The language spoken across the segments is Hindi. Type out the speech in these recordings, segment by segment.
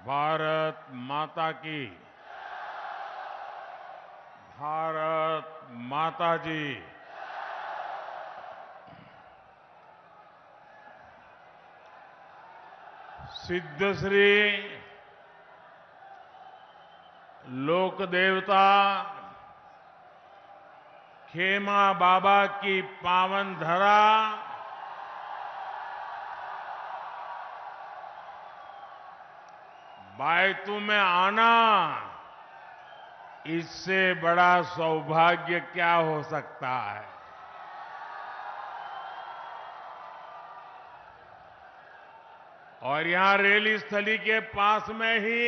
भारत माता की। भारत माता जी। सिद्धश्री लोक देवता खेमा बाबा की पावन धरा, बायतू में आना, इससे बड़ा सौभाग्य क्या हो सकता है। और यहां रैली स्थली के पास में ही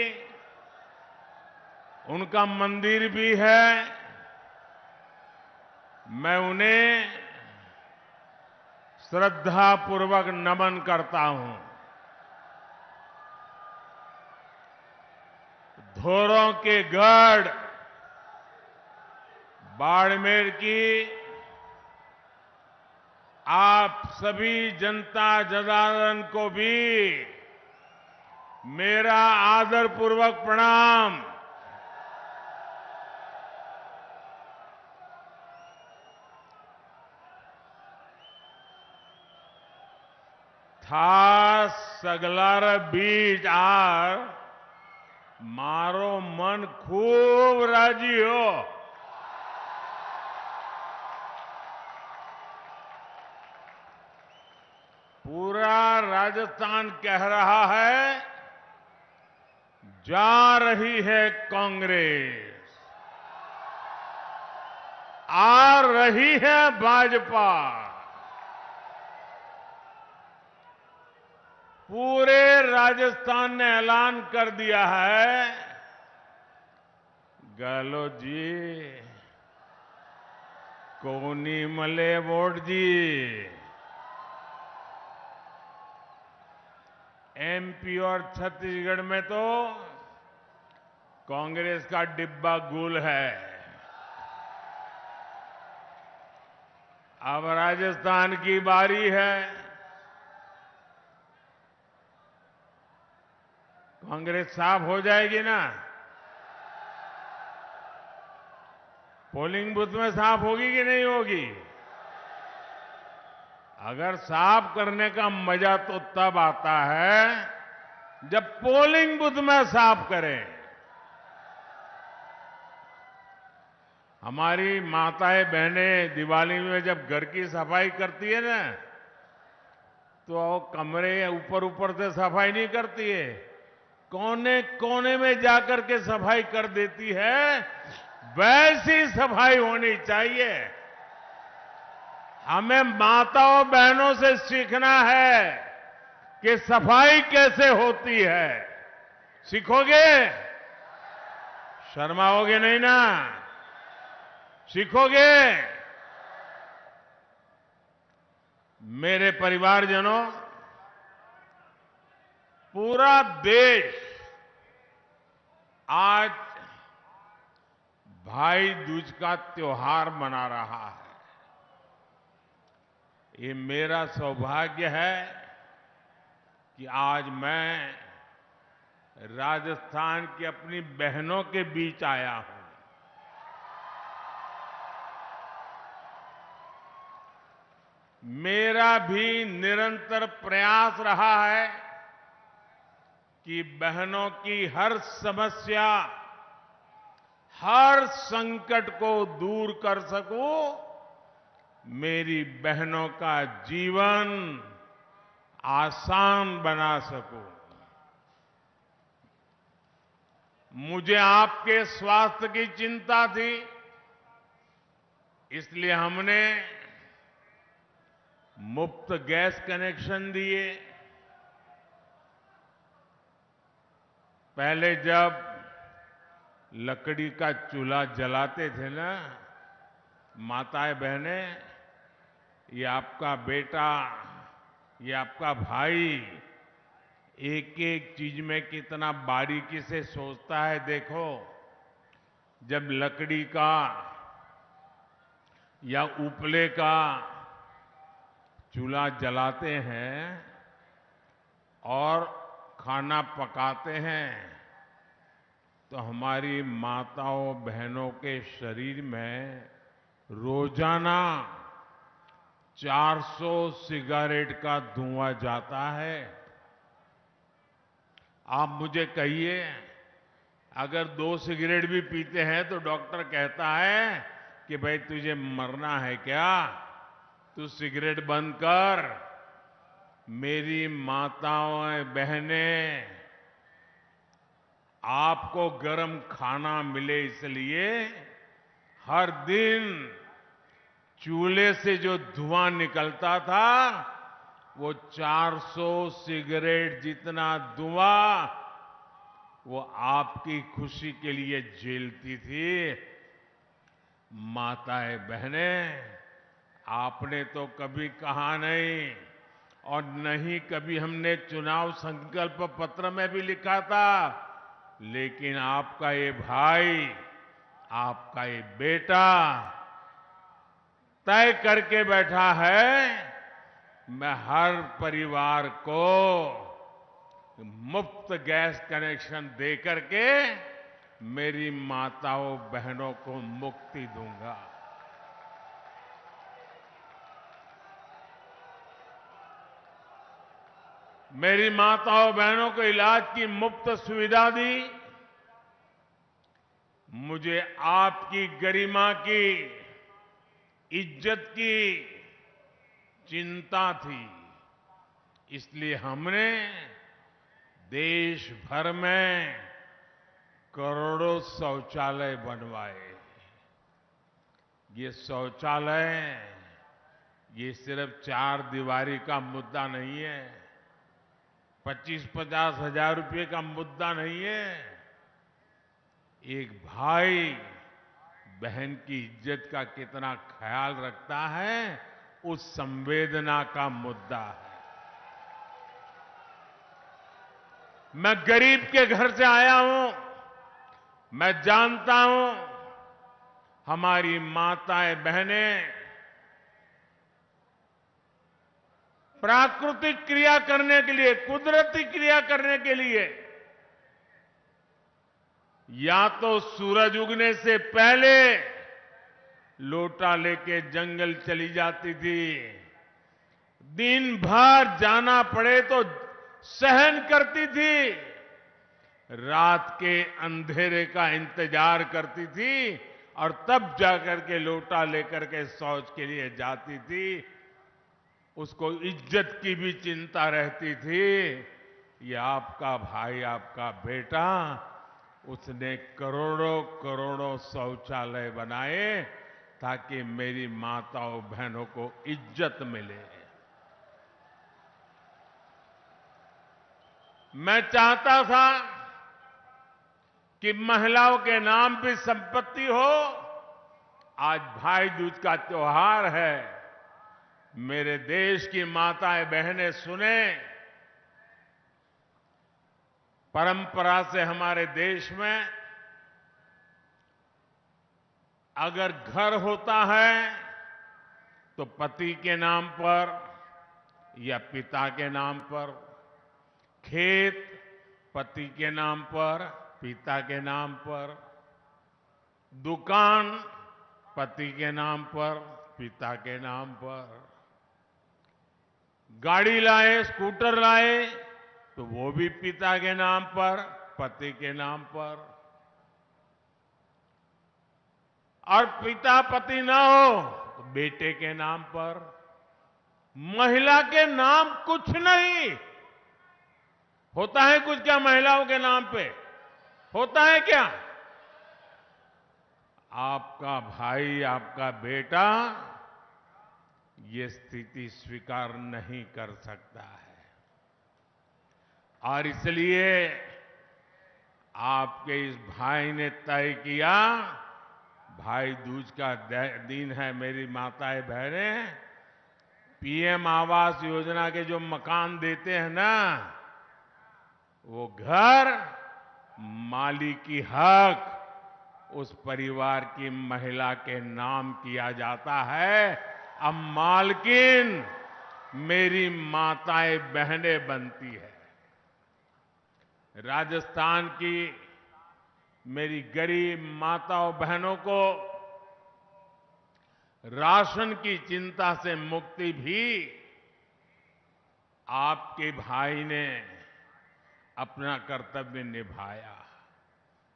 उनका मंदिर भी है। मैं उन्हें श्रद्धापूर्वक नमन करता हूं। धोरों के गढ़ बाड़मेर की आप सभी जनता जनार्दन को भी मेरा आदरपूर्वक प्रणाम। था सगलार बीज आर मारो मन खूब राजी हो। पूरा राजस्थान कह रहा है, जा रही है कांग्रेस, आ रही है भाजपा। पूरे राजस्थान ने ऐलान कर दिया है, गहलोत जी कोनी मले वोट जी। एमपी और छत्तीसगढ़ में तो कांग्रेस का डिब्बा गुल है। अब राजस्थान की बारी है। कांग्रेस साफ हो जाएगी ना। पोलिंग बूथ में साफ होगी कि नहीं होगी। अगर साफ करने का मजा तो तब आता है जब पोलिंग बूथ में साफ करें। हमारी माताएं बहनें दिवाली में जब घर की सफाई करती है ना, तो कमरे ऊपर ऊपर से सफाई नहीं करती है, कोने कोने में जाकर के सफाई कर देती है। वैसी सफाई होनी चाहिए। हमें माताओं बहनों से सीखना है कि सफाई कैसे होती है। सीखोगे? शर्माओगे नहीं ना? सीखोगे? मेरे परिवारजनों, पूरा देश आज भाई दूज का त्योहार मना रहा है। ये मेरा सौभाग्य है कि आज मैं राजस्थान की अपनी बहनों के बीच आया हूं। मेरा भी निरंतर प्रयास रहा है कि बहनों की हर समस्या, हर संकट को दूर कर सकूं, मेरी बहनों का जीवन आसान बना सकूं। मुझे आपके स्वास्थ्य की चिंता थी, इसलिए हमने मुफ्त गैस कनेक्शन दिए। पहले जब लकड़ी का चूल्हा जलाते थे ना, माताएं बहनें, ये आपका बेटा, ये आपका भाई एक एक चीज में कितना बारीकी से सोचता है। देखो, जब लकड़ी का या उपले का चूल्हा जलाते हैं और खाना पकाते हैं तो हमारी माताओं बहनों के शरीर में रोजाना 400 सिगारेट का धुआं जाता है। आप मुझे कहिए, अगर 2 सिगरेट भी पीते हैं तो डॉक्टर कहता है कि भाई तुझे मरना है क्या, तू सिगरेट बंद कर। मेरी माताओं बहनें, आपको गरम खाना मिले इसलिए हर दिन चूल्हे से जो धुआं निकलता था वो 400 सिगरेट जितना धुआं वो आपकी खुशी के लिए झेलती थी। माताएं बहनें, आपने तो कभी कहा नहीं और नहीं कभी हमने चुनाव संकल्प पत्र में भी लिखा था, लेकिन आपका ये भाई, आपका ये बेटा तय करके बैठा है, मैं हर परिवार को मुफ्त गैस कनेक्शन दे करके मेरी माताओं बहनों को मुक्ति दूंगा। मेरी माताओं बहनों को इलाज की मुफ्त सुविधा दी। मुझे आपकी गरिमा की, इज्जत की चिंता थी, इसलिए हमने देश भर में करोड़ों शौचालय बनवाए। ये शौचालय ये सिर्फ 4 दीवारी का मुद्दा नहीं है, 25-50 हजार रुपए का मुद्दा नहीं है। एक भाई बहन की इज्जत का कितना ख्याल रखता है, उस संवेदना का मुद्दा है। मैं गरीब के घर से आया हूं, मैं जानता हूं हमारी माताएं बहनें प्राकृतिक क्रिया करने के लिए, कुदरती क्रिया करने के लिए या तो सूरज उगने से पहले लोटा लेके जंगल चली जाती थी, दिन भर जाना पड़े तो सहन करती थी, रात के अंधेरे का इंतजार करती थी और तब जाकर के लोटा लेकर के शौच के लिए जाती थी। उसको इज्जत की भी चिंता रहती थी। ये आपका भाई, आपका बेटा, उसने करोड़ों करोड़ों शौचालय बनाए ताकि मेरी माताओं बहनों को इज्जत मिले। मैं चाहता था कि महिलाओं के नाम भी संपत्ति हो। आज भाई दूज का त्योहार है, मेरे देश की माताएं बहनें सुने, परंपरा से हमारे देश में अगर घर होता है तो पति के नाम पर या पिता के नाम पर, खेत पति के नाम पर, पिता के नाम पर, दुकान पति के नाम पर, पिता के नाम पर, गाड़ी लाए, स्कूटर लाए तो वो भी पिता के नाम पर, पति के नाम पर। और पिता पति ना हो तो बेटे के नाम पर। महिला के नाम कुछ नहीं होता है। कुछ क्या महिलाओं के नाम पे होता है क्या? आपका भाई, आपका बेटा ये स्थिति स्वीकार नहीं कर सकता है और इसलिए आपके इस भाई ने तय किया, भाई दूज का दिन है, मेरी माताएं बहनें, पीएम आवास योजना के जो मकान देते हैं ना, वो घर मालिकी हक उस परिवार की महिला के नाम किया जाता है। अब मालकिन मेरी माताएं बहनें बनती है। राजस्थान की मेरी गरीब माताओं बहनों को राशन की चिंता से मुक्ति भी आपके भाई ने अपना कर्तव्य निभाया।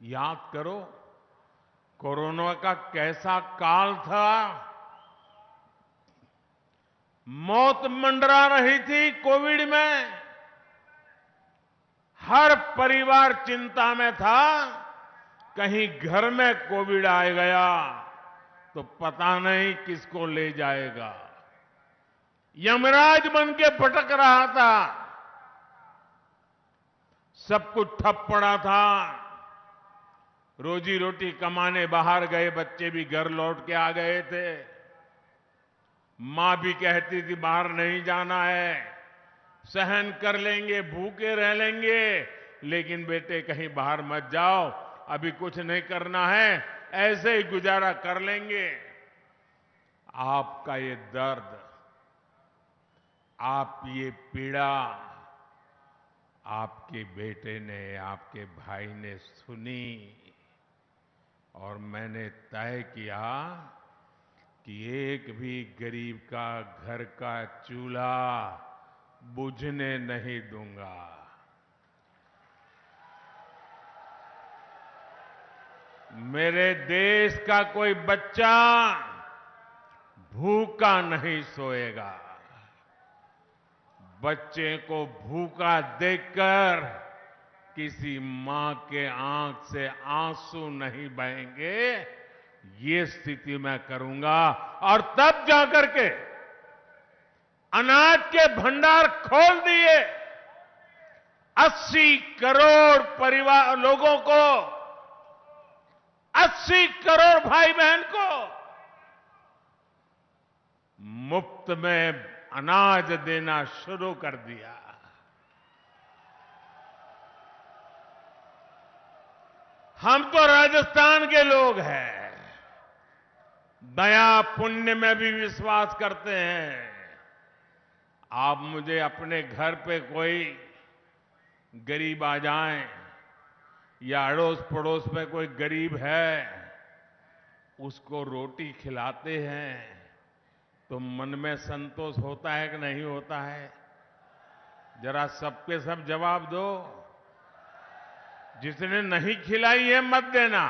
याद करो, कोरोना का कैसा काल था। मौत मंडरा रही थी कोविड में। हर परिवार चिंता में था, कहीं घर में कोविड आ गया तो पता नहीं किसको ले जाएगा। यमराज बन के भटक रहा था। सब कुछ ठप पड़ा था। रोजी रोटी कमाने बाहर गए बच्चे भी घर लौट के आ गए थे। मां भी कहती थी बाहर नहीं जाना है, सहन कर लेंगे, भूखे रह लेंगे, लेकिन बेटे कहीं बाहर मत जाओ, अभी कुछ नहीं करना है, ऐसे ही गुजारा कर लेंगे। आपका ये दर्द, आप ये पीड़ा आपके बेटे ने, आपके भाई ने सुनी और मैंने तय किया कि एक भी गरीब का घर का चूल्हा बुझने नहीं दूंगा। मेरे देश का कोई बच्चा भूखा नहीं सोएगा। बच्चे को भूखा देखकर किसी मां के आंख से आंसू नहीं बहेंगे। ये स्थिति मैं करूंगा और तब जाकर के अनाज के भंडार खोल दिए। 80 करोड़ परिवार लोगों को, 80 करोड़ भाई बहन को मुफ्त में अनाज देना शुरू कर दिया। हम तो राजस्थान के लोग हैं, दया पुण्य में भी विश्वास करते हैं। आप मुझे अपने घर पे कोई गरीब आ जाए या अड़ोस पड़ोस में कोई गरीब है, उसको रोटी खिलाते हैं तो मन में संतोष होता है कि नहीं होता है? जरा सबके सब जवाब दो। जिसने नहीं खिलाई है मत देना।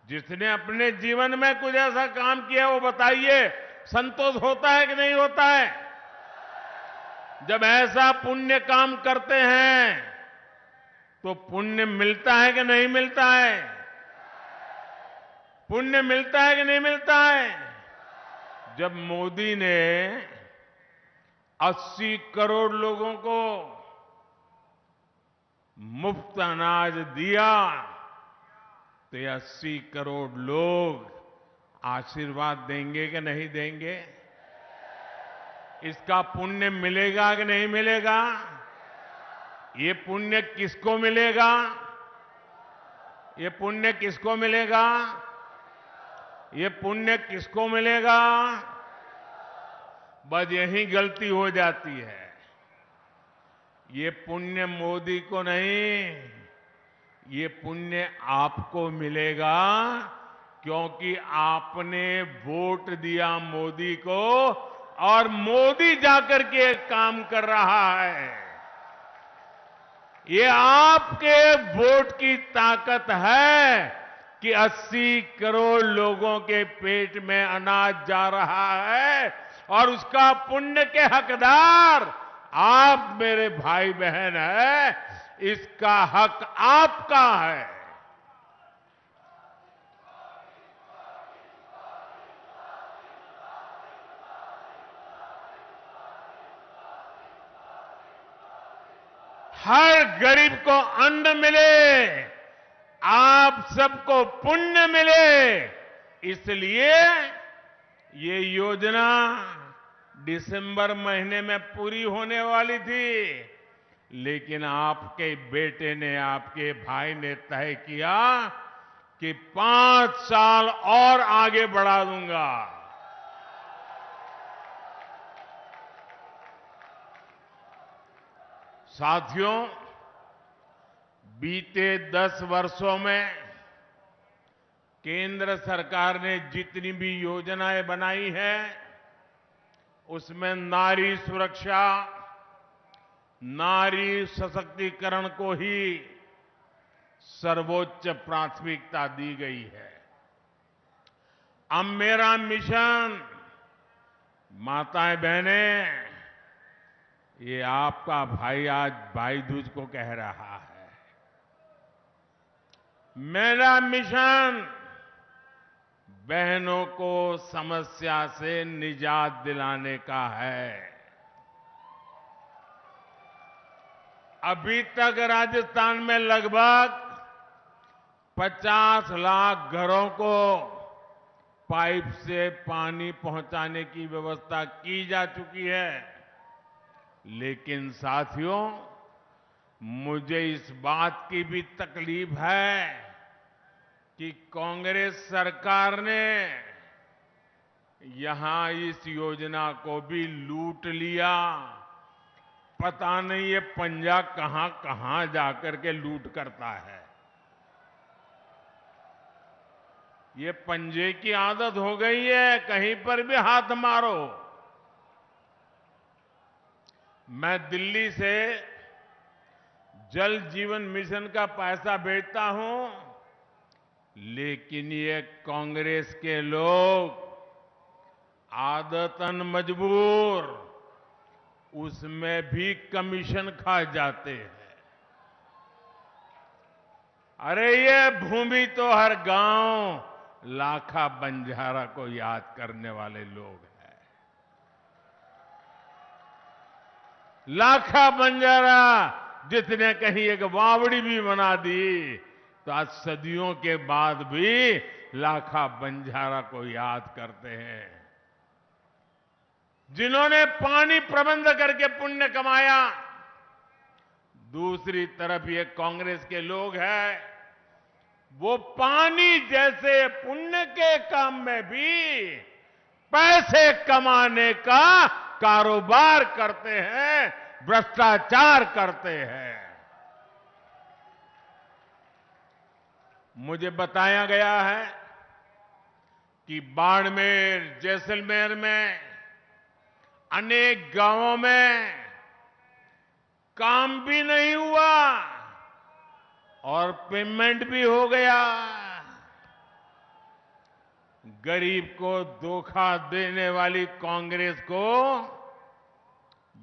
जिसने अपने जीवन में कुछ ऐसा काम किया वो बताइए, संतोष होता है कि नहीं होता है? जब ऐसा पुण्य काम करते हैं तो पुण्य मिलता है कि नहीं मिलता है? पुण्य मिलता है कि नहीं मिलता है? जब मोदी ने 80 करोड़ लोगों को मुफ्त अनाज दिया तो ये 80 करोड़ लोग आशीर्वाद देंगे कि नहीं देंगे? इसका पुण्य मिलेगा कि नहीं मिलेगा? ये पुण्य किसको मिलेगा? ये पुण्य किसको मिलेगा? ये पुण्य किसको मिलेगा? बस यही गलती हो जाती है। ये पुण्य मोदी को नहीं, ये पुण्य आपको मिलेगा, क्योंकि आपने वोट दिया मोदी को और मोदी जाकर के काम कर रहा है। ये आपके वोट की ताकत है कि 80 करोड़ लोगों के पेट में अनाज जा रहा है और उसका पुण्य के हकदार आप मेरे भाई बहन हैं। इसका हक आपका है। हर गरीब को अन्न मिले, आप सबको पुण्य मिले, इसलिए ये योजना दिसंबर महीने में पूरी होने वाली थी, लेकिन आपके बेटे ने, आपके भाई ने तय किया कि 5 साल और आगे बढ़ा दूंगा। साथियों, बीते 10 वर्षों में केंद्र सरकार ने जितनी भी योजनाएं बनाई है, उसमें नारी सुरक्षा, नारी सशक्तिकरण को ही सर्वोच्च प्राथमिकता दी गई है। अब मेरा मिशन, माताएं बहनें, ये आपका भाई आज भाई दूज को कह रहा है। मेरा मिशन बहनों को समस्या से निजात दिलाने का है। अभी तक राजस्थान में लगभग 50 लाख घरों को पाइप से पानी पहुंचाने की व्यवस्था की जा चुकी है। लेकिन साथियों, मुझे इस बात की भी तकलीफ है कि कांग्रेस सरकार ने यहां इस योजना को भी लूट लिया। पता नहीं ये पंजा कहां कहां जाकर के लूट करता है। ये पंजे की आदत हो गई है, कहीं पर भी हाथ मारो। मैं दिल्ली से जल जीवन मिशन का पैसा भेजता हूं, लेकिन ये कांग्रेस के लोग आदतन मजबूर उसमें भी कमीशन खा जाते हैं। अरे ये भूमि तो हर गांव लाखा बंजारा को याद करने वाले लोग हैं। लाखा बंजारा जितने कहीं एक वावड़ी भी बना दी, तो आज सदियों के बाद भी लाखा बंजारा को याद करते हैं। जिन्होंने पानी प्रबंध करके पुण्य कमाया। दूसरी तरफ ये कांग्रेस के लोग हैं, वो पानी जैसे पुण्य के काम में भी पैसे कमाने का कारोबार करते हैं, भ्रष्टाचार करते हैं। मुझे बताया गया है कि बाड़मेर, जैसलमेर में अनेक गांवों में काम भी नहीं हुआ और पेमेंट भी हो गया। गरीब को धोखा देने वाली कांग्रेस को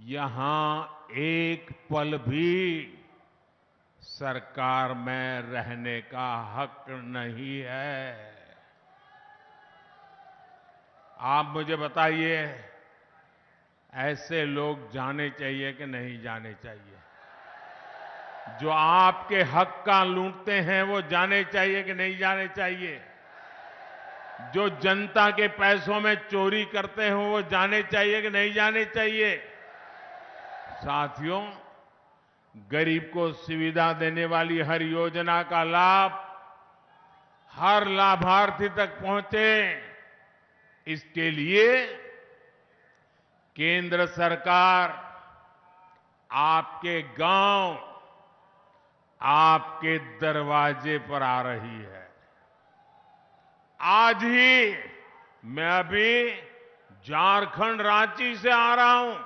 यहां एक पल भी सरकार में रहने का हक नहीं है। आप मुझे बताइए, ऐसे लोग जाने चाहिए कि नहीं जाने चाहिए? जो आपके हक का लूटते हैं वो जाने चाहिए कि नहीं जाने चाहिए? जो जनता के पैसों में चोरी करते हैं वो जाने चाहिए कि नहीं जाने चाहिए? साथियों, गरीब को सुविधा देने वाली हर योजना का लाभ हर लाभार्थी तक पहुंचे, इसके लिए केंद्र सरकार आपके गांव, आपके दरवाजे पर आ रही है। आज ही मैं अभी झारखंड रांची से आ रहा हूं।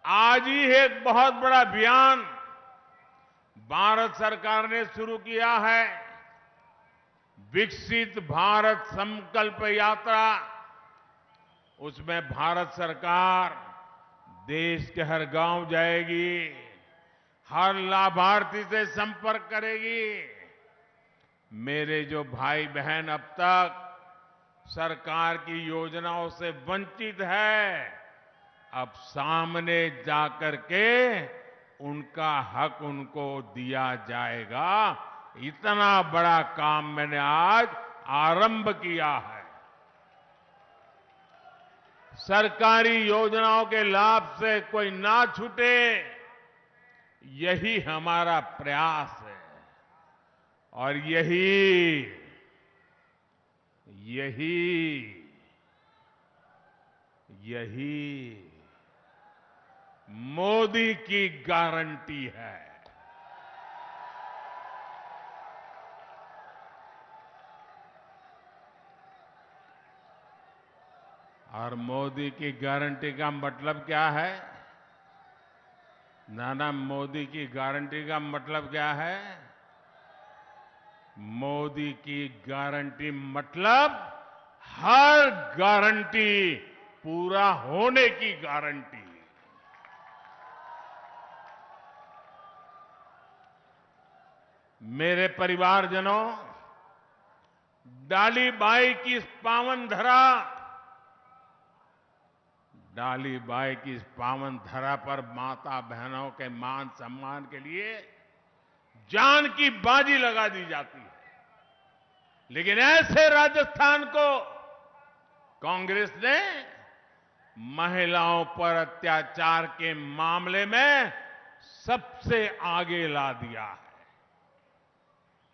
आज ही एक बहुत बड़ा अभियान भारत सरकार ने शुरू किया है, विकसित भारत संकल्प यात्रा। उसमें भारत सरकार देश के हर गांव जाएगी, हर लाभार्थी से संपर्क करेगी। मेरे जो भाई बहन अब तक सरकार की योजनाओं से वंचित है, अब सामने जाकर के उनका हक उनको दिया जाएगा। इतना बड़ा काम मैंने आज आरंभ किया है। सरकारी योजनाओं के लाभ से कोई ना छूटे, यही हमारा प्रयास है। और यही मोदी की गारंटी है। और मोदी की गारंटी का मतलब क्या है? नाना, मोदी की गारंटी का मतलब क्या है? मोदी की गारंटी मतलब हर गारंटी पूरा होने की गारंटी। मेरे परिवारजनों, डालीबाई की इस पावन धरा, डालीबाई की इस पावन धरा पर माता बहनों के मान सम्मान के लिए जान की बाजी लगा दी जाती है। लेकिन ऐसे राजस्थान को कांग्रेस ने महिलाओं पर अत्याचार के मामले में सबसे आगे ला दिया है।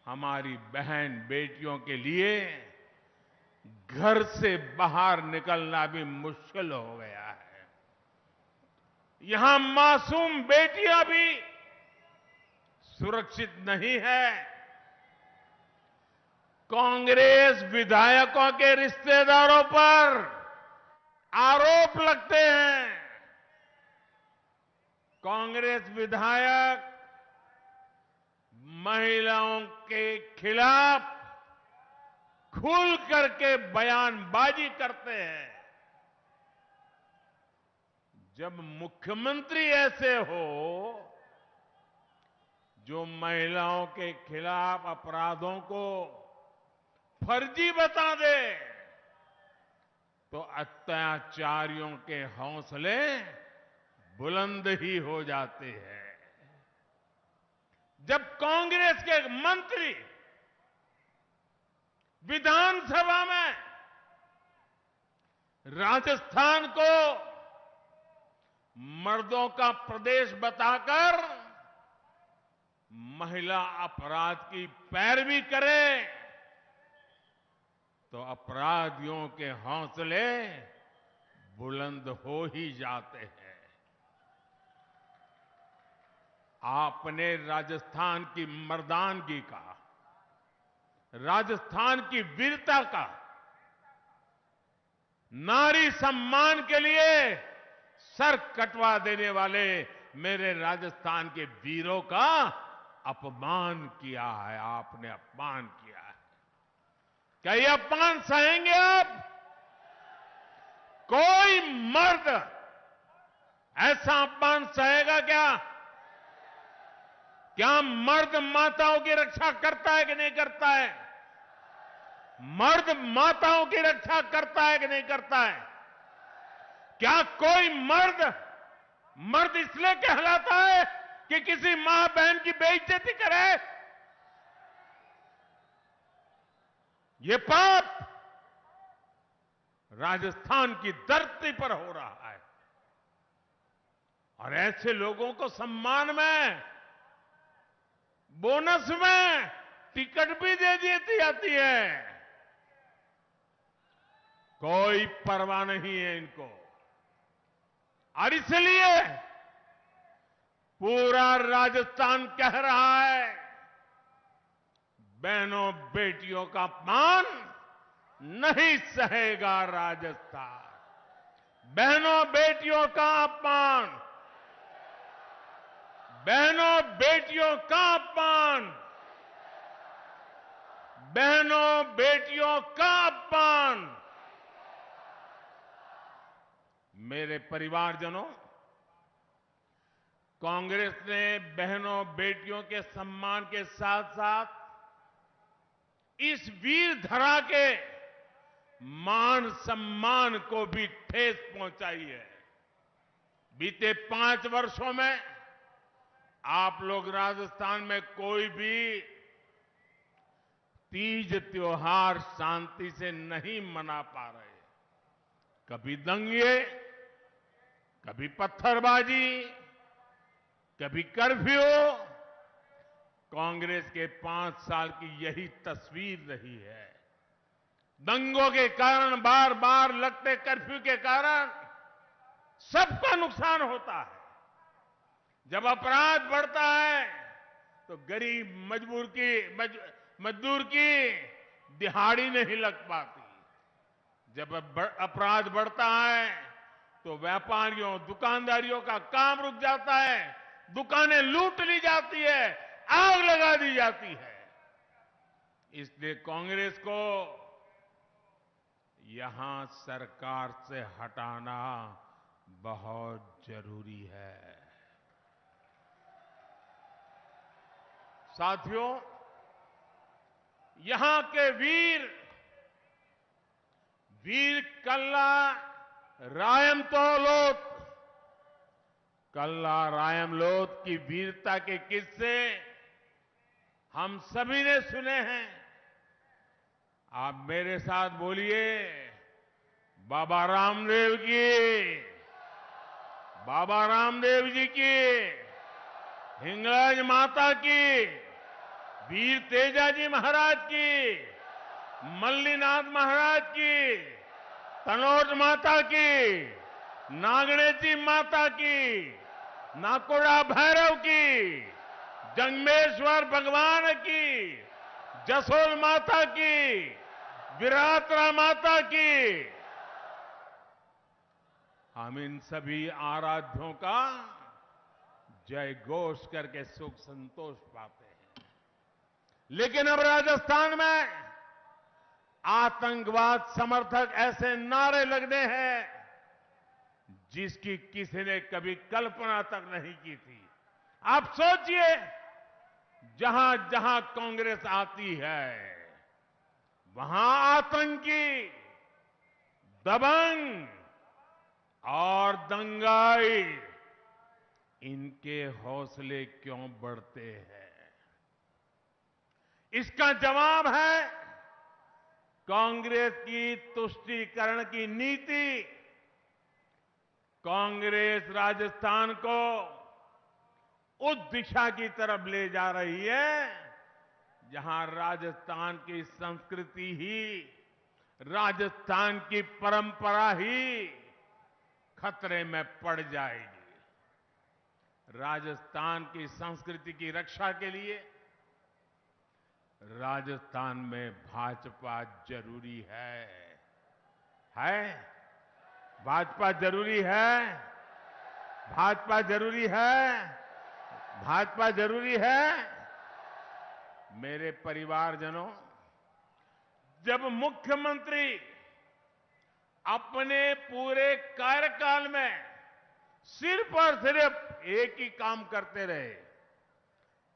हमारी बहन बेटियों के लिए घर से बाहर निकलना भी मुश्किल हो गया है। यहां मासूम बेटियां भी सुरक्षित नहीं है। कांग्रेस विधायकों के रिश्तेदारों पर आरोप लगते हैं। कांग्रेस विधायक महिलाओं के खिलाफ खुल करके बयानबाजी करते हैं। जब मुख्यमंत्री ऐसे हो जो महिलाओं के खिलाफ अपराधों को फर्जी बता दे, तो अत्याचारियों के हौसले बुलंद ही हो जाते हैं। जब कांग्रेस के मंत्री विधानसभा में राजस्थान को मर्दों का प्रदेश बताकर महिला अपराध की पैरवी करे, तो अपराधियों के हौसले बुलंद हो ही जाते हैं। आपने राजस्थान की मर्दानगी का, राजस्थान की वीरता का, नारी सम्मान के लिए सर कटवा देने वाले मेरे राजस्थान के वीरों का अपमान किया है। आपने अपमान किया है। क्या ये अपमान सहेंगे आप? कोई मर्द ऐसा अपमान सहेगा क्या? क्या मर्द माताओं की रक्षा करता है कि नहीं करता है? मर्द माताओं की रक्षा करता है कि नहीं करता है? क्या कोई मर्द इसलिए कहलाता है कि किसी मां बहन की बेइज्जती करे? ये पाप राजस्थान की धरती पर हो रहा है। और ऐसे लोगों को सम्मान में, बोनस में टिकट भी दे दी जाती है। कोई परवाह नहीं है इनको। और इसलिए पूरा राजस्थान कह रहा है, बहनों बेटियों का अपमान नहीं सहेगा राजस्थान। बहनों बेटियों का अपमान, बहनों बेटियों का अपमान, बहनों बेटियों का अपमान। मेरे परिवारजनों, कांग्रेस ने बहनों बेटियों के सम्मान के साथ साथ इस वीर धरा के मान सम्मान को भी ठेस पहुंचाई है। बीते 5 वर्षों में आप लोग राजस्थान में कोई भी तीज त्योहार शांति से नहीं मना पा रहे। कभी दंगे, कभी पत्थरबाजी, कभी कर्फ्यू। कांग्रेस के 5 साल की यही तस्वीर रही है। दंगों के कारण, बार बार लगते कर्फ्यू के कारण सबका नुकसान होता है। जब अपराध बढ़ता है तो गरीब मजदूर की दिहाड़ी नहीं लग पाती। जब अपराध बढ़ता है तो व्यापारियों, दुकानदारियों का काम रुक जाता है, दुकानें लूट ली जाती है, आग लगा दी जाती है। इसलिए कांग्रेस को यहां सरकार से हटाना बहुत जरूरी है। साथियों, यहां के वीर कल्ला रायमलोट की वीरता के किस्से हम सभी ने सुने हैं। आप मेरे साथ बोलिए, बाबा रामदेव जी की, हिंगलाज माता की, वीर तेजाजी महाराज की, मल्लीनाथ महाराज की, तनोट माता की, नागणेती माता की, नाकोड़ा भैरव की, जंगमेश्वर भगवान की, जसोल माता की, विराटरा माता की। हम इन सभी आराध्यों का जय घोष करके सुख संतोष पाते हैं। लेकिन अब राजस्थान में आतंकवाद समर्थक ऐसे नारे लगने हैं जिसकी किसी ने कभी कल्पना तक नहीं की थी। आप सोचिए, जहां जहां कांग्रेस आती है वहां आतंकी, दबंग और दंगाई, इनके हौसले क्यों बढ़ते हैं? इसका जवाब है कांग्रेस की तुष्टीकरण की नीति। कांग्रेस राजस्थान को उस दिशा की तरफ ले जा रही है जहां राजस्थान की संस्कृति ही, राजस्थान की परंपरा ही खतरे में पड़ जाएगी। राजस्थान की संस्कृति की रक्षा के लिए राजस्थान में भाजपा जरूरी है? भाजपा जरूरी है? भाजपा जरूरी है? भाजपा जरूरी है? मेरे परिवारजनों, जब मुख्यमंत्री अपने पूरे कार्यकाल में सिर्फ और सिर्फ एक ही काम करते रहे,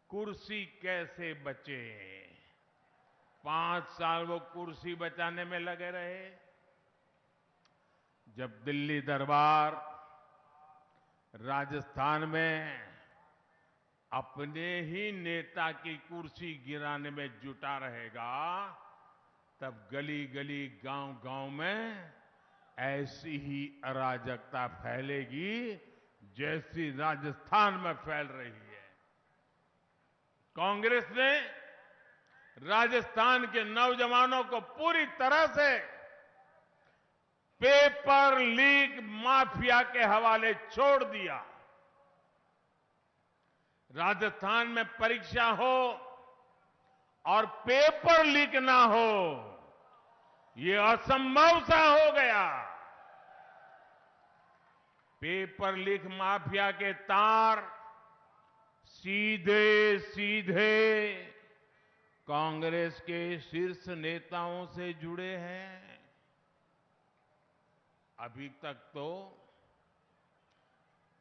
कुर्सी कैसे बचे। 5 साल वो कुर्सी बचाने में लगे रहे। जब दिल्ली दरबार राजस्थान में अपने ही नेता की कुर्सी गिराने में जुटा रहेगा, तब गली गली, गांव गांव में ऐसी ही अराजकता फैलेगी जैसी राजस्थान में फैल रही है। कांग्रेस ने राजस्थान के नौजवानों को पूरी तरह से पेपर लीक माफिया के हवाले छोड़ दिया। राजस्थान में परीक्षा हो और पेपर लीक ना हो, ये असंभव सा हो गया। पेपर लीक माफिया के तार सीधे सीधे कांग्रेस के शीर्ष नेताओं से जुड़े हैं। अभी तक तो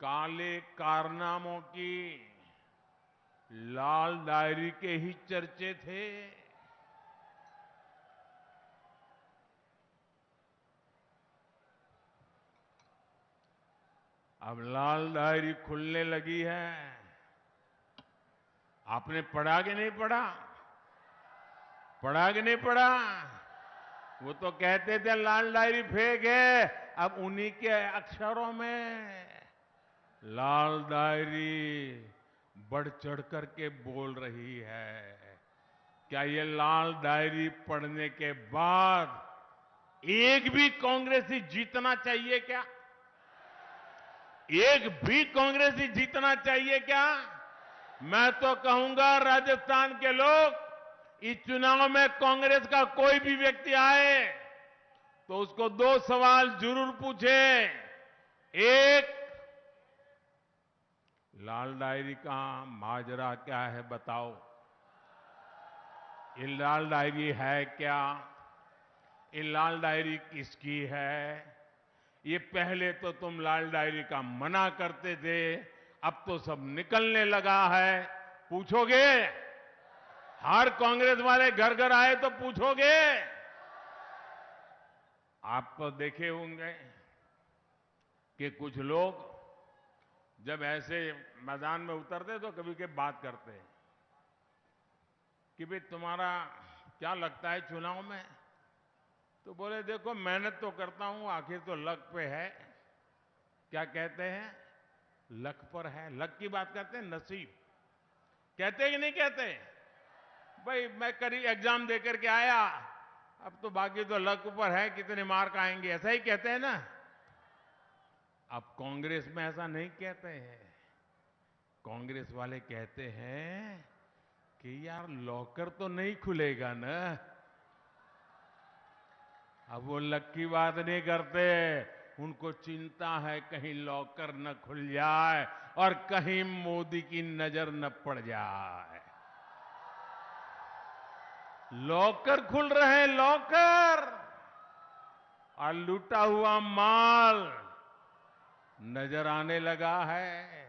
काले कारनामों की लाल डायरी के ही चर्चे थे। अब लाल डायरी खुलने लगी है। आपने पढ़ा कि नहीं पढ़ा? पढ़ा कि नहीं पढ़ा? वो तो कहते थे लाल डायरी फेक है, अब उन्हीं के अक्षरों में लाल डायरी बढ़ चढ़ करके बोल रही है। क्या ये लाल डायरी पढ़ने के बाद एक भी कांग्रेसी जीतना चाहिए क्या? एक भी कांग्रेसी जीतना चाहिए क्या? मैं तो कहूंगा राजस्थान के लोग, इस चुनाव में कांग्रेस का कोई भी व्यक्ति आए, तो उसको दो सवाल जरूर पूछे। एक, लाल डायरी का माजरा क्या है बताओ, ये लाल डायरी है क्या, ये लाल डायरी किसकी है। ये पहले तो तुम लाल डायरी का मना करते थे, अब तो सब निकलने लगा है। पूछोगे? हर कांग्रेस वाले घर घर आए तो पूछोगे? आप तो देखे होंगे कि कुछ लोग जब ऐसे मैदान में उतरते तो कभी के बात करते हैं कि भाई तुम्हारा क्या लगता है चुनाव में। तो बोले देखो मेहनत तो करता हूं, आखिर तो लक पे है। क्या कहते हैं? लक पर है। लक की बात करते हैं, नसीब कहते हैं कि नहीं कहते? भाई मैं करीब एग्जाम देकर के आया, अब तो बाकी तो लक पर है, कितने मार्क आएंगे, ऐसा ही कहते हैं ना। अब कांग्रेस में ऐसा नहीं कहते हैं। कांग्रेस वाले कहते हैं कि यार लॉकर तो नहीं खुलेगा ना। अब वो लक की बात नहीं करते, उनको चिंता है कहीं लॉकर न खुल जाए और कहीं मोदी की नजर न पड़ जाए। लॉकर खुल रहे हैं, लॉकर, और लूटा हुआ माल नजर आने लगा है।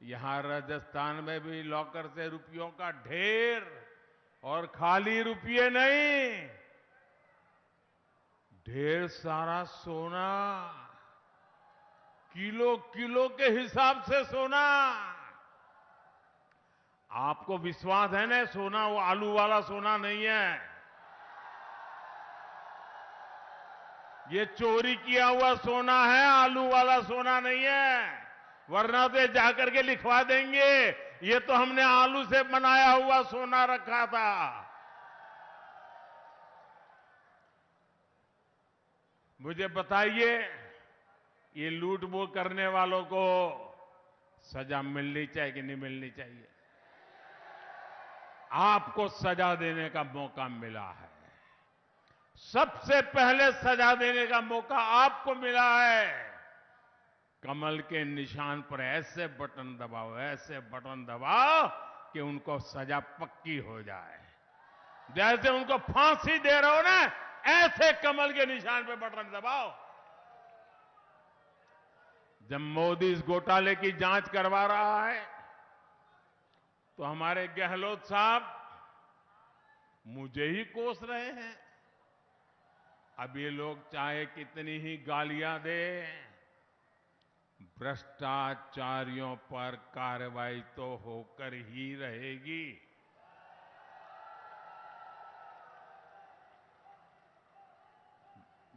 यहां राजस्थान में भी लॉकर से रुपयों का ढेर, और खाली रुपये नहीं, ढेर सारा सोना, किलो किलो के हिसाब से सोना। आपको विश्वास है ना, सोना वो आलू वाला सोना नहीं है, ये चोरी किया हुआ सोना है, आलू वाला सोना नहीं है। वरना तो जाकर के लिखवा देंगे ये तो हमने आलू से बनाया हुआ सोना रखा था। मुझे बताइए, ये लूट वो करने वालों को सजा मिलनी चाहिए कि नहीं मिलनी चाहिए? आपको सजा देने का मौका मिला है, सबसे पहले सजा देने का मौका आपको मिला है। कमल के निशान पर ऐसे बटन दबाओ, ऐसे बटन दबाओ कि उनको सजा पक्की हो जाए। जैसे उनको फांसी दे रहे हो ना, ऐसे कमल के निशान पर बटन दबाओ। जब मोदी इस घोटाले की जांच करवा रहा है तो हमारे गहलोत साहब मुझे ही कोस रहे हैं। अब ये लोग चाहे कितनी ही गालियां दें, भ्रष्टाचारियों पर कार्रवाई तो होकर ही रहेगी।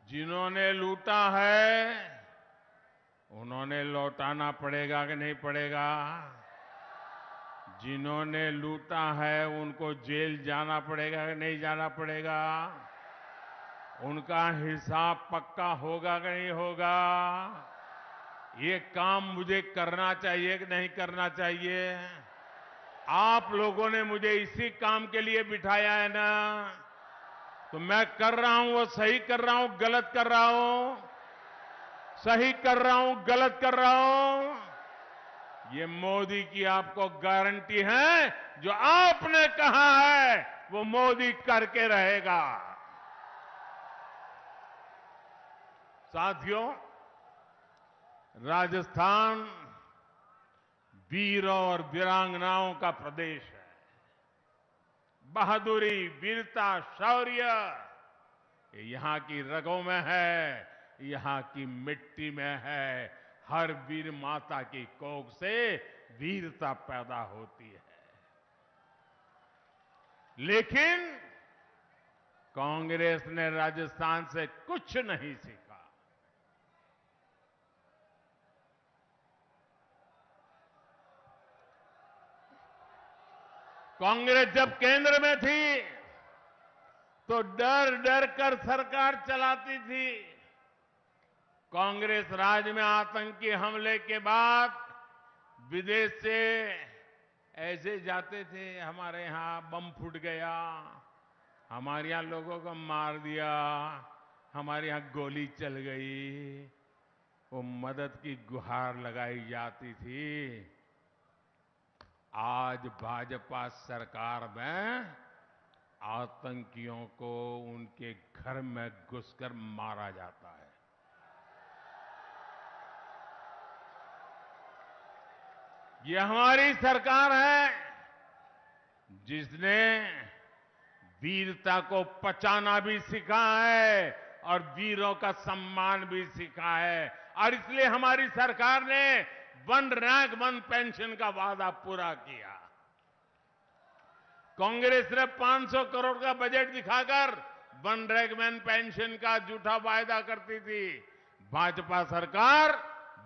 जिन्होंने लूटा है उन्होंने लौटाना पड़ेगा कि नहीं पड़ेगा? जिन्होंने लूटा है उनको जेल जाना पड़ेगा कि नहीं जाना पड़ेगा? उनका हिसाब पक्का होगा कि नहीं होगा? ये काम मुझे करना चाहिए कि नहीं करना चाहिए? आप लोगों ने मुझे इसी काम के लिए बिठाया है ना, तो मैं कर रहा हूं वो सही कर रहा हूं, गलत कर रहा हूं? सही कर रहा हूं, गलत कर रहा हूं? ये मोदी की आपको गारंटी है, जो आपने कहा है वो मोदी करके रहेगा। साथियों, राजस्थान वीरों और वीरांगनाओं का प्रदेश है। बहादुरी, वीरता, शौर्य ये यहां की रगों में है, यहां की मिट्टी में है। हर वीर माता की कोख से वीरता पैदा होती है। लेकिन कांग्रेस ने राजस्थान से कुछ नहीं सीखा। कांग्रेस जब केंद्र में थी तो डर डर कर सरकार चलाती थी। कांग्रेस राज में आतंकी हमले के बाद विदेश से ऐसे जाते थे, हमारे यहां बम फूट गया, हमारे यहां लोगों को मार दिया, हमारे यहां गोली चल गई, वो मदद की गुहार लगाई जाती थी। आज भाजपा सरकार में आतंकियों को उनके घर में घुसकर मारा जाता है। ये हमारी सरकार है जिसने वीरता को पचाना भी सीखा है और वीरों का सम्मान भी सीखा है। और इसलिए हमारी सरकार ने वन रैंक वन पेंशन का वादा पूरा किया। कांग्रेस ने 500 करोड़ का बजट दिखाकर वन रैंक वन पेंशन का झूठा वायदा करती थी। भाजपा सरकार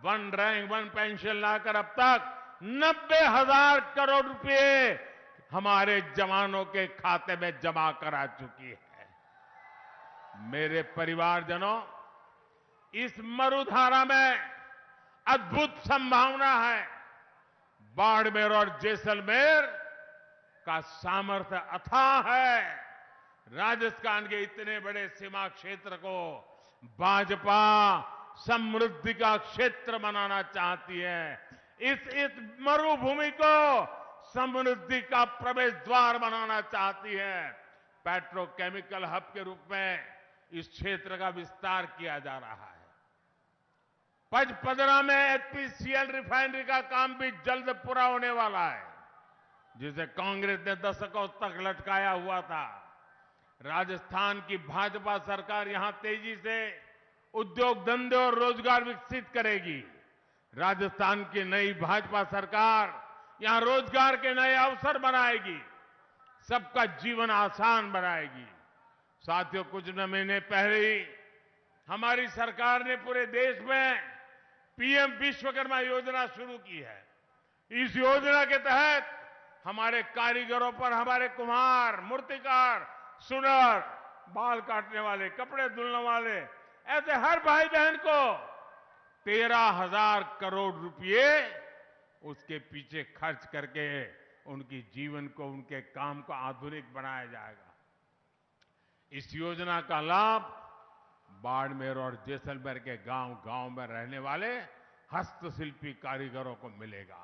वन रैंक वन पेंशन लाकर अब तक 90,000 करोड़ रुपए हमारे जवानों के खाते में जमा करा चुकी है। मेरे परिवारजनों, इस मरुधारा में अद्भुत संभावना है। बाड़मेर और जैसलमेर का सामर्थ्य अथाह है। राजस्थान के इतने बड़े सीमा क्षेत्र को भाजपा समृद्धि का क्षेत्र बनाना चाहती है। इस मरुभूमि को समृद्धि का प्रवेश द्वार बनाना चाहती है। पेट्रोकेमिकल हब के रूप में इस क्षेत्र का विस्तार किया जा रहा है। पचपदरा में एचपीसीएल रिफाइनरी का काम भी जल्द पूरा होने वाला है, जिसे कांग्रेस ने दशकों तक लटकाया हुआ था। राजस्थान की भाजपा सरकार यहां तेजी से उद्योग धंधे और रोजगार विकसित करेगी। राजस्थान की नई भाजपा सरकार यहां रोजगार के नए अवसर बनाएगी, सबका जीवन आसान बनाएगी। साथियों, कुछ महीने पहले ही हमारी सरकार ने पूरे देश में पीएम विश्वकर्मा योजना शुरू की है। इस योजना के तहत हमारे कारीगरों पर, हमारे कुम्हार, मूर्तिकार, सुनार, बाल काटने वाले, कपड़े धुलने वाले, ऐसे हर भाई बहन को 13,000 करोड़ रुपए उसके पीछे खर्च करके उनकी जीवन को, उनके काम को आधुनिक बनाया जाएगा। इस योजना का लाभ बाड़मेर और जैसलमेर के गांव-गांव में रहने वाले हस्तशिल्पी कारीगरों को मिलेगा।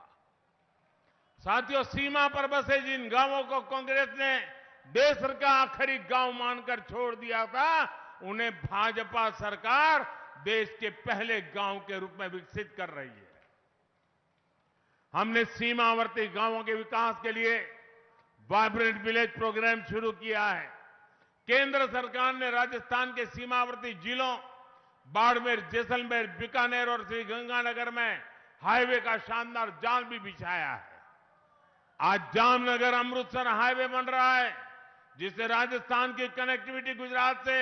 साथियों, सीमा पर बसे जिन गांवों को कांग्रेस ने देश का आखिरी गांव मानकर छोड़ दिया था, उन्हें भाजपा सरकार देश के पहले गांव के रूप में विकसित कर रही है। हमने सीमावर्ती गांवों के विकास के लिए वाइब्रेंट विलेज प्रोग्राम शुरू किया है। केंद्र सरकार ने राजस्थान के सीमावर्ती जिलों बाड़मेर, जैसलमेर, बीकानेर और श्रीगंगानगर में हाईवे का शानदार जाल भी बिछाया है। आज जामनगर अमृतसर हाईवे बन रहा है, जिससे राजस्थान की कनेक्टिविटी गुजरात से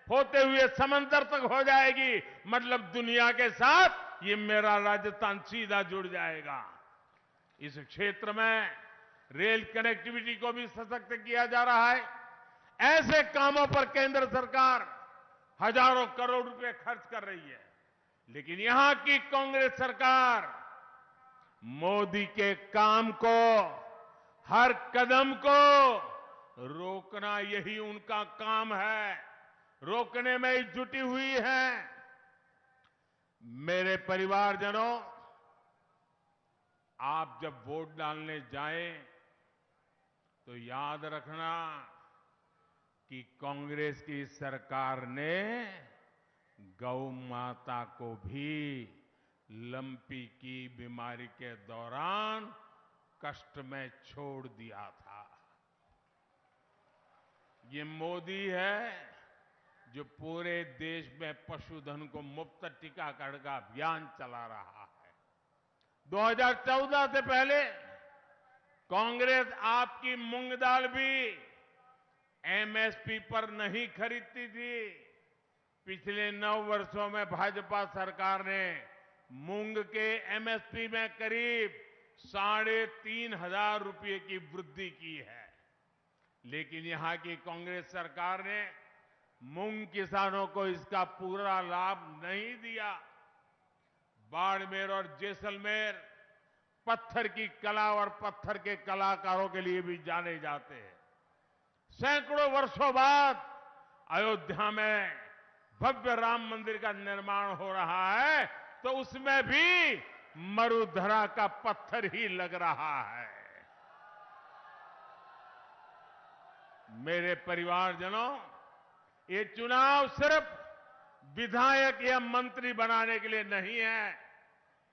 होते हुए समंदर तक हो जाएगी। मतलब दुनिया के साथ ये मेरा राजस्थान सीधा जुड़ जाएगा। इस क्षेत्र में रेल कनेक्टिविटी को भी सशक्त किया जा रहा है। ऐसे कामों पर केंद्र सरकार हजारों करोड़ रुपए खर्च कर रही है, लेकिन यहां की कांग्रेस सरकार मोदी के काम को, हर कदम को रोकना, यही उनका काम है। रोकने में ही जुटी हुई है। मेरे परिवारजनों, आप जब वोट डालने जाएं तो याद रखना कि कांग्रेस की सरकार ने गौ माता को भी लंपी की बीमारी के दौरान कष्ट में छोड़ दिया था। ये मोदी है जो पूरे देश में पशुधन को मुफ्त टीकाकरण का अभियान चला रहा है। 2014 से पहले कांग्रेस आपकी मूंग दाल भी एमएसपी पर नहीं खरीदती थी। पिछले 9 वर्षों में भाजपा सरकार ने मूंग के एमएसपी में करीब 3,500 रुपए की वृद्धि की है। लेकिन यहां की कांग्रेस सरकार ने मूंग किसानों को इसका पूरा लाभ नहीं दिया। बाड़मेर और जैसलमेर पत्थर की कला और पत्थर के कलाकारों के लिए भी जाने जाते हैं। सैकड़ों वर्षों बाद अयोध्या में भव्य राम मंदिर का निर्माण हो रहा है, तो उसमें भी मरुधरा का पत्थर ही लग रहा है। मेरे परिवारजनों, ये चुनाव सिर्फ विधायक या मंत्री बनाने के लिए नहीं है।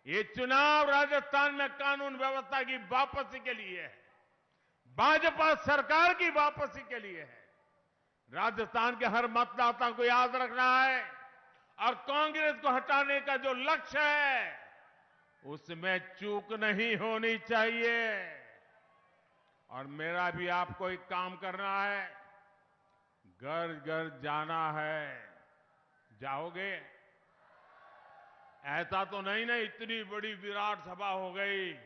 ये चुनाव राजस्थान में कानून व्यवस्था की वापसी के लिए है, भाजपा सरकार की वापसी के लिए है। राजस्थान के हर मतदाता को याद रखना है और कांग्रेस को हटाने का जो लक्ष्य है उसमें चूक नहीं होनी चाहिए। और मेरा भी आपको एक काम करना है, घर घर जाना है। जाओगे? ऐसा तो नहीं ना इतनी बड़ी विराट सभा हो गई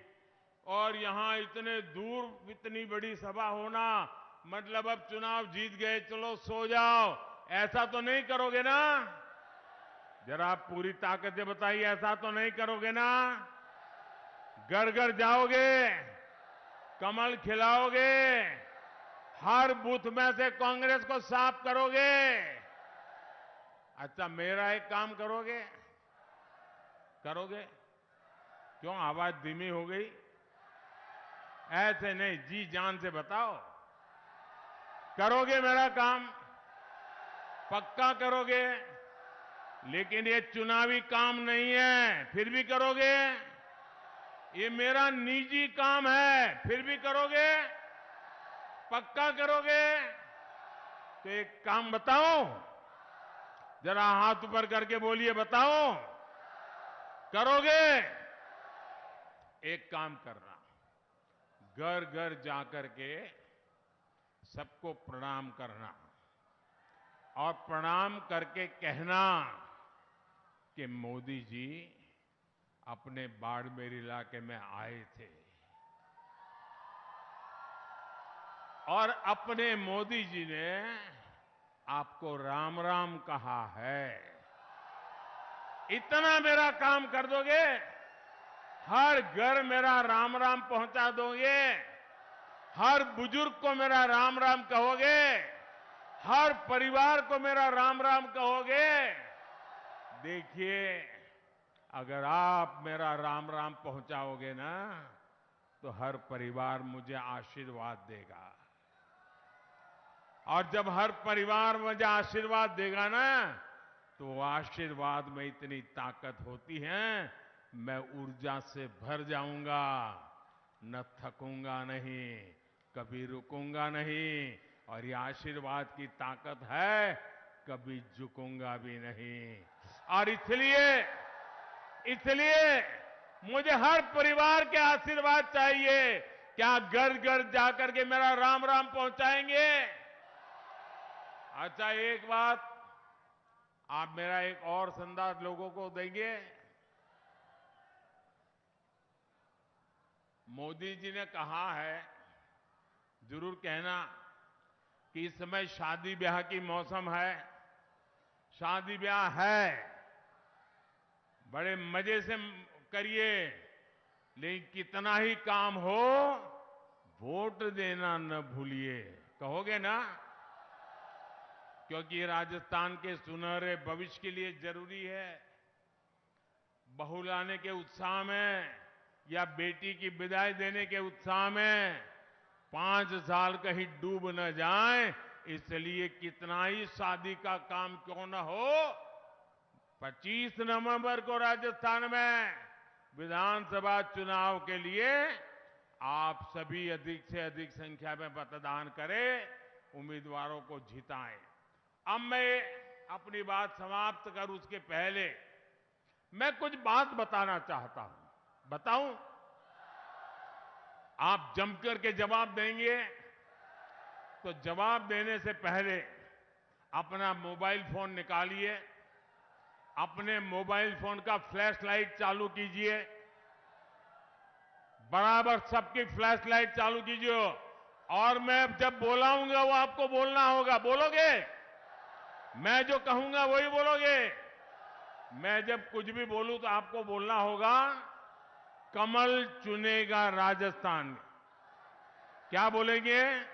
और यहां इतने दूर इतनी बड़ी सभा होना मतलब अब चुनाव जीत गए, चलो सो जाओ, ऐसा तो नहीं करोगे ना? जरा आप पूरी ताकत से बताइए, ऐसा तो नहीं करोगे ना? घर घर जाओगे, कमल खिलाओगे, हर बूथ में से कांग्रेस को साफ करोगे। अच्छा, मेरा एक काम करोगे? करोगे? क्यों आवाज धीमी हो गई? ऐसे नहीं, जी जान से बताओ, करोगे मेरा काम? पक्का करोगे? लेकिन ये चुनावी काम नहीं है, फिर भी करोगे? ये मेरा निजी काम है, फिर भी करोगे? पक्का करोगे? तो एक काम बताओ, जरा हाथ ऊपर करके बोलिए, बताओ, करोगे? एक काम करना, घर घर जाकर के सबको प्रणाम करना और प्रणाम करके कहना कि मोदी जी अपने बाड़मेर इलाके में आए थे और अपने मोदी जी ने आपको राम राम कहा है। इतना मेरा काम कर दोगे, हर घर मेरा राम राम पहुंचा दोगे, हर बुजुर्ग को मेरा राम राम कहोगे, हर परिवार को मेरा राम राम कहोगे। देखिए, अगर आप मेरा राम राम पहुंचाओगे ना, तो हर परिवार मुझे आशीर्वाद देगा। और जब हर परिवार मुझे आशीर्वाद देगा ना, तो आशीर्वाद में इतनी ताकत होती है, मैं ऊर्जा से भर जाऊंगा, न थकूंगा नहीं, कभी रुकूंगा नहीं। और ये आशीर्वाद की ताकत है, कभी झुकूंगा भी नहीं। और इसलिए मुझे हर परिवार के आशीर्वाद चाहिए। क्या घर घर जाकर के मेरा राम राम पहुंचाएंगे? अच्छा, एक बात आप मेरा एक और संदेश लोगों को देंगे। मोदी जी ने कहा है, जरूर कहना कि इस समय शादी ब्याह की मौसम है, शादी ब्याह है, बड़े मजे से करिए, लेकिन कितना ही काम हो, वोट देना न भूलिए। कहोगे ना? क्योंकि राजस्थान के सुनहरे भविष्य के लिए जरूरी है। बहू लाने के उत्साह में या बेटी की विदाई देने के उत्साह में 5 साल कहीं डूब न जाए, इसलिए कितना ही शादी का काम क्यों न हो, 25 नवंबर को राजस्थान में विधानसभा चुनाव के लिए आप सभी अधिक से अधिक संख्या में मतदान करें, उम्मीदवारों को जिताएं। अब मैं अपनी बात समाप्त करूं उसके पहले मैं कुछ बात बताना चाहता हूं। बताऊं? आप जमकर के जवाब देंगे, तो जवाब देने से पहले अपना मोबाइल फोन निकालिए, अपने मोबाइल फोन का फ्लैश लाइट चालू कीजिए, बराबर सबकी फ्लैश लाइट चालू कीजिए। और मैं जब बोलाऊंगा वो आपको बोलना होगा। बोलोगे? मैं जो कहूंगा वही बोलोगे। मैं जब कुछ भी बोलूं तो आपको बोलना होगा, कमल चुनेगा राजस्थान। क्या बोलेंगे?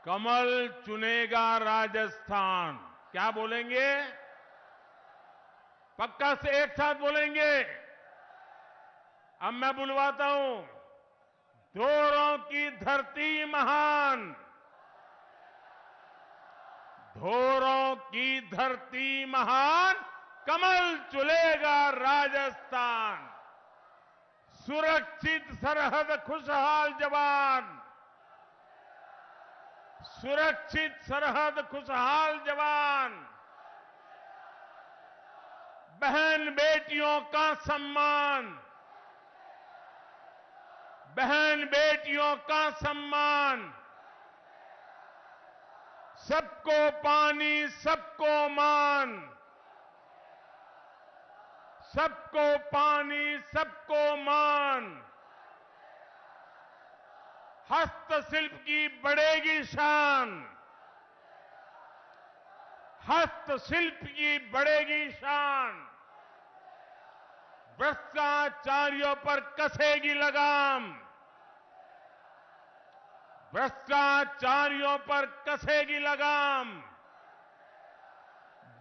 कमल चुनेगा राजस्थान। क्या बोलेंगे? पक्का से एक साथ बोलेंगे। अब मैं बुलवाता हूं। धोरों की धरती महान, धोरों की धरती महान, कमल चुलेगा राजस्थान। सुरक्षित सरहद खुशहाल जवान, सुरक्षित सरहद खुशहाल जवान, बहन बेटियों का सम्मान, बहन बेटियों का सम्मान, सबको पानी सबको मान, सबको पानी सबको मान। हस्तशिल्प की बढ़ेगी शान, हस्तशिल्प की बढ़ेगी शान। भ्रष्टाचारियों पर कसेगी लगाम, भ्रष्टाचारियों पर कसेगी लगाम।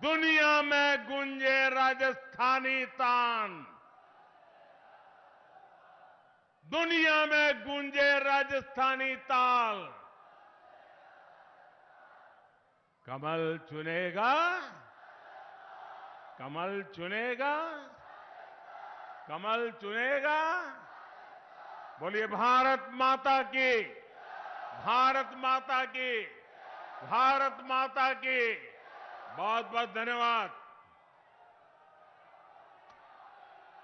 दुनिया में गूंजे राजस्थानी तान, दुनिया में गूंजे राजस्थानी ताल। कमल चुनेगा, कमल चुनेगा, कमल चुनेगा। बोलिए भारत माता की, भारत माता की, भारत माता की। बहुत बहुत धन्यवाद।